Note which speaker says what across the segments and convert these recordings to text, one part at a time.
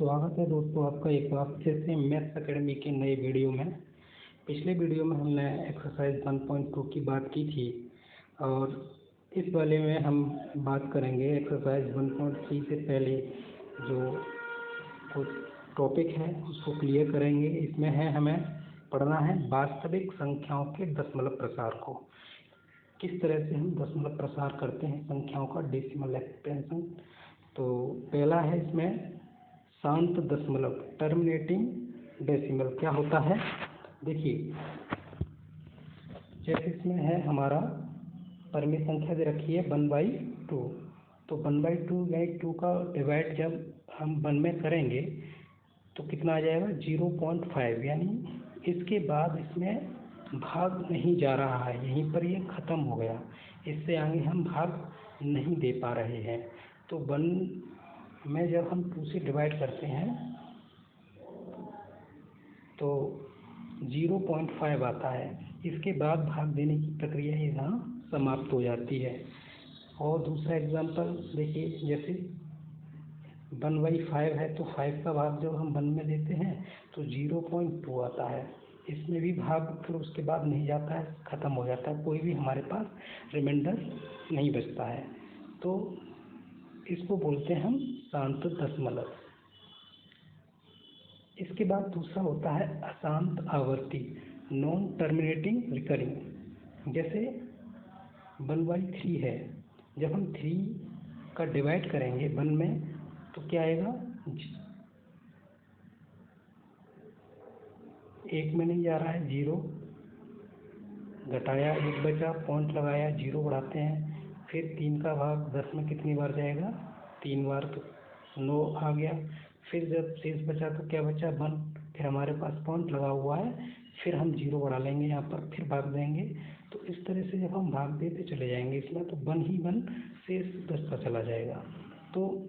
Speaker 1: स्वागत है दोस्तों आपका एक बार फिर से मैथ्स एकेडमी के नए वीडियो में। पिछले वीडियो में हमने एक्सरसाइज 1.2 की बात की थी और इस वाले में हम बात करेंगे एक्सरसाइज 1.3 से पहले जो कुछ टॉपिक है उसको क्लियर करेंगे। इसमें है हमें पढ़ना है वास्तविक संख्याओं के दशमलव प्रसार को, किस तरह से हम दशमलव प्रसार करते हैं संख्याओं का, डेसिमल एक्सपेंशन। तो पहला है इसमें शांत दशमलव, टर्मिनेटिंग डेसिमल। क्या होता है देखिए, जैसे इसमें है हमारा परिमेय संख्या दे रखी है 1/2, तो 1/2 का डिवाइड जब हम 1 में करेंगे तो कितना आ जाएगा 0.5, यानी इसके बाद इसमें भाग नहीं जा रहा है, यहीं पर ये ख़त्म हो गया, इससे आगे हम भाग नहीं दे पा रहे हैं। तो 1 में जब हम 2 से डिवाइड करते हैं तो 0.5 आता है, इसके बाद भाग देने की प्रक्रिया यहाँ समाप्त हो जाती है। और दूसरा एग्जांपल देखिए, जैसे 1/5 है तो 5 का भाग जब हम 1 में देते हैं तो 0.2 आता है, इसमें भी भाग फिर उसके बाद नहीं जाता है, ख़त्म हो जाता है, कोई भी हमारे पास रिमाइंडर नहीं बचता है। तो इसको बोलते हैं हम शांत दशमलव। इसके बाद दूसरा होता है अशांत आवर्ती, नॉन टर्मिनेटिंग रिकरिंग। जैसे 1/3 है, जब हम 3 का डिवाइड करेंगे 1 में तो क्या आएगा, 1 में नहीं जा रहा है, 0 घटाया 1 बचा, पॉइंट लगाया, 0 बढ़ाते हैं, फिर 3 का भाग 10 में कितनी बार जाएगा, 3 बार, तो 9 आ गया। फिर जब शेष बचा तो क्या बचा 1, फिर हमारे पास पॉइंट लगा हुआ है, फिर हम 0 बढ़ा लेंगे यहाँ पर, फिर भाग देंगे। तो इस तरह से जब हम भाग देते चले जाएंगे इसमें तो 1 ही 1 शेष बचता चला जाएगा। तो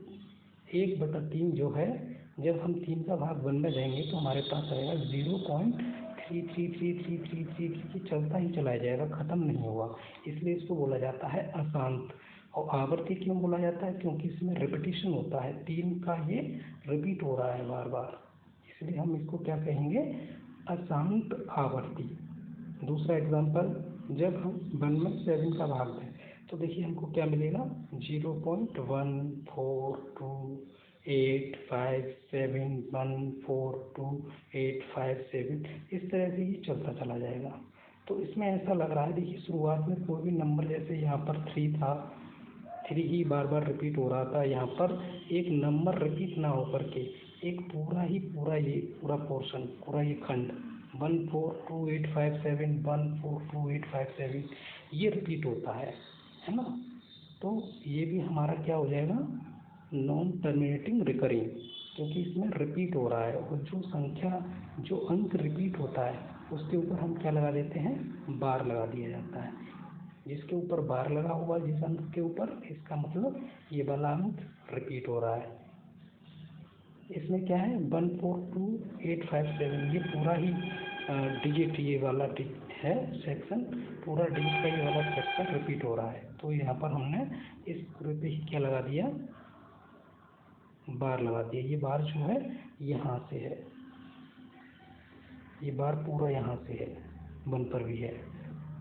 Speaker 1: 1/3 जो है, जब हम 3 का भाग 1 में देंगे तो हमारे पास आएगा 0.333333 चलता ही चला जाएगा, ख़त्म नहीं होगा, इसलिए इसको बोला जाता है अशांत। और आवर्ती क्यों बोला जाता है, क्योंकि इसमें रिपीटिशन होता है, 3 का ये रिपीट हो रहा है बार बार, इसलिए हम इसको क्या कहेंगे, अशांत आवर्ती। दूसरा एग्जांपल, जब हम 1 में 7 का भाग दें तो देखिए हमको क्या मिलेगा, 0.142857142857, इस तरह से ये चलता चला जाएगा। तो इसमें ऐसा लग रहा है, देखिए शुरुआत में कोई भी नंबर, जैसे यहाँ पर 3 था, 3 ही बार बार रिपीट हो रहा था, यहाँ पर एक नंबर रिपीट ना होकर के एक पूरा ये पूरा पोर्शन, पूरा ये खंड 142857 142857 ये रिपीट होता है ना। तो ये भी हमारा क्या हो जाएगा, नॉन टर्मिनेटिंग रिकरिंग, क्योंकि इसमें रिपीट हो रहा है। और जो संख्या, जो अंक रिपीट होता है उसके ऊपर हम क्या लगा देते हैं, बार लगा दिया जाता है। जिसके ऊपर बार लगा हुआ जिस अंक के ऊपर, इसका मतलब ये वाला अंक रिपीट हो रहा है। इसमें क्या है 142857, ये पूरा ही डिजिट, ये वाला है सेक्शन, पूरा डिजिट का ये वाला सेक्शन रिपीट हो रहा है। तो यहाँ पर हमने इस पूरे पे ही क्या लगा दिया, बार लगा दिया। ये बार जो है यहाँ से है, ये बार पूरा यहाँ से है, 1 पर भी है,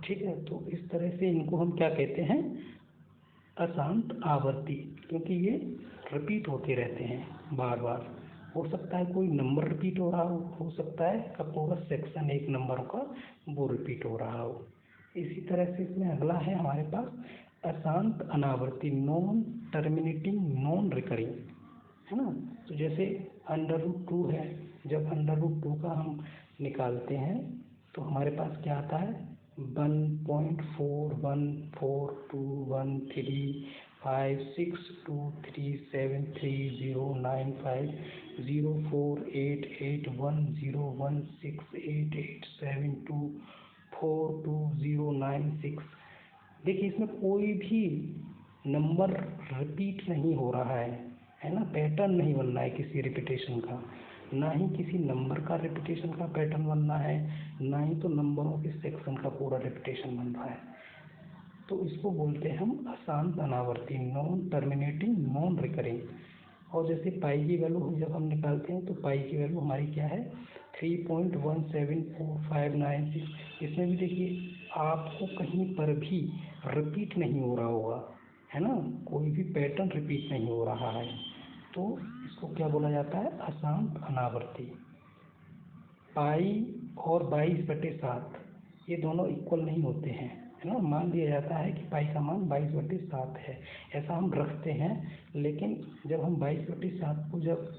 Speaker 1: ठीक है। तो इस तरह से इनको हम क्या कहते हैं, अशांत आवर्ती, क्योंकि ये रिपीट होते रहते हैं बार बार। हो सकता है कोई नंबर रिपीट हो रहा हो सकता है का पूरा सेक्शन एक नंबर का वो रिपीट हो रहा हो। इसी तरह से इसमें अगला है हमारे पास अशांत अनावर्ती, नॉन टर्मिनेटिंग नॉन रिकरिंग, है ना। तो जैसे √2 है, जब √2 का हम निकालते हैं तो हमारे पास क्या आता है, 1.41421375062378101688724209642096। देखिए इसमें कोई भी नंबर रिपीट नहीं हो रहा है ना, पैटर्न नहीं बन रहा है किसी रिपीटेशन का, ना ही किसी नंबर का रिपीटेशन का पैटर्न बन रहा है, ना ही तो नंबरों के सेक्शन का पूरा रिपीटेशन बन रहा है। तो इसको बोलते हैं हम अशांत अनावर्ती, नॉन टर्मिनेटिंग नॉन रिकरिंग। और जैसे पाई की वैल्यू जब हम निकालते हैं तो पाई की वैल्यू हमारी क्या है 3.174596। इसमें भी देखिए आपको कहीं पर भी रिपीट नहीं हो रहा होगा, है ना, कोई भी पैटर्न रिपीट नहीं हो रहा है, तो इसको क्या बोला जाता है, अशांत अनावर्ती। पाई और 22/7 ये दोनों इक्वल नहीं होते हैं, है ना। मान लिया जाता है कि पाई का मान 22/7 है, ऐसा हम रखते हैं, लेकिन जब हम 22/7 को जब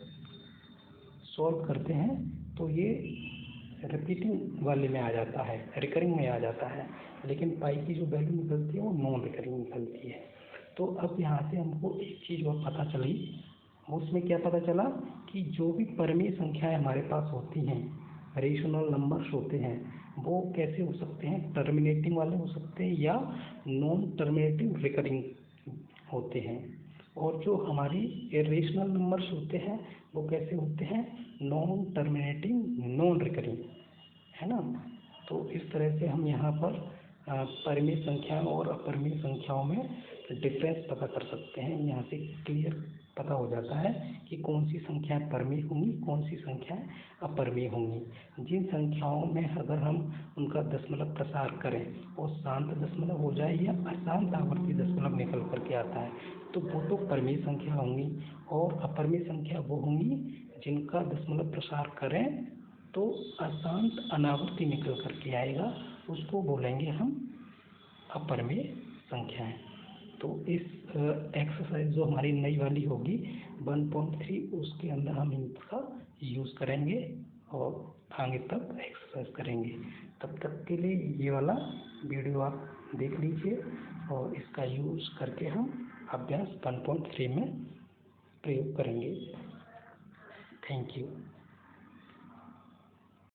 Speaker 1: सॉल्व करते हैं तो ये रिपीटिंग वाले में आ जाता है, रिकरिंग में आ जाता है, लेकिन पाई की जो वैल्यू निकलती है वो नॉन रिकरिंग निकलती है। तो अब यहाँ से हमको एक चीज़ और पता चली, उसमें क्या पता चला कि जो भी परमीय संख्याएं हमारे पास होती हैं, रेशनल नंबर्स होते हैं, वो कैसे हो सकते हैं, टर्मिनेटिंग वाले हो सकते हैं या नॉन टर्मिनेटिंग रिकरिंग होते हैं। और जो हमारी इरेशनल नंबर्स होते हैं वो कैसे होते हैं, नॉन टर्मिनेटिंग नॉन रिकरिंग, है ना। तो इस तरह से हम यहाँ पर परिमेय संख्याओं और अपरिमेय संख्याओं में डिफरेंस पता कर सकते हैं। यहाँ से क्लियर पता हो जाता है कि कौन सी संख्याएं परिमेय होंगी, कौन सी संख्याएं अपरिमेय होंगी। जिन संख्याओं में अगर हम उनका दशमलव प्रसार करें और शांत दशमलव हो जाए या अशांत आवर्ती दशमलव निकल करके आता है तो वो तो परिमेय संख्या होंगी, और अपरिमेय संख्या वो होंगी जिनका दशमलव प्रसार करें तो अशांत अनावर्ती निकल करके आएगा, उसको बोलेंगे हम अपरिमेय संख्याएं। तो इस एक्सरसाइज जो हमारी नई वाली होगी 1.3 उसके अंदर हम इनका यूज़ करेंगे और आगे तक एक्सरसाइज करेंगे। तब तक के लिए ये वाला वीडियो आप देख लीजिए और इसका यूज़ करके हम अभ्यास 1.3 में प्रयोग करेंगे। Thank you.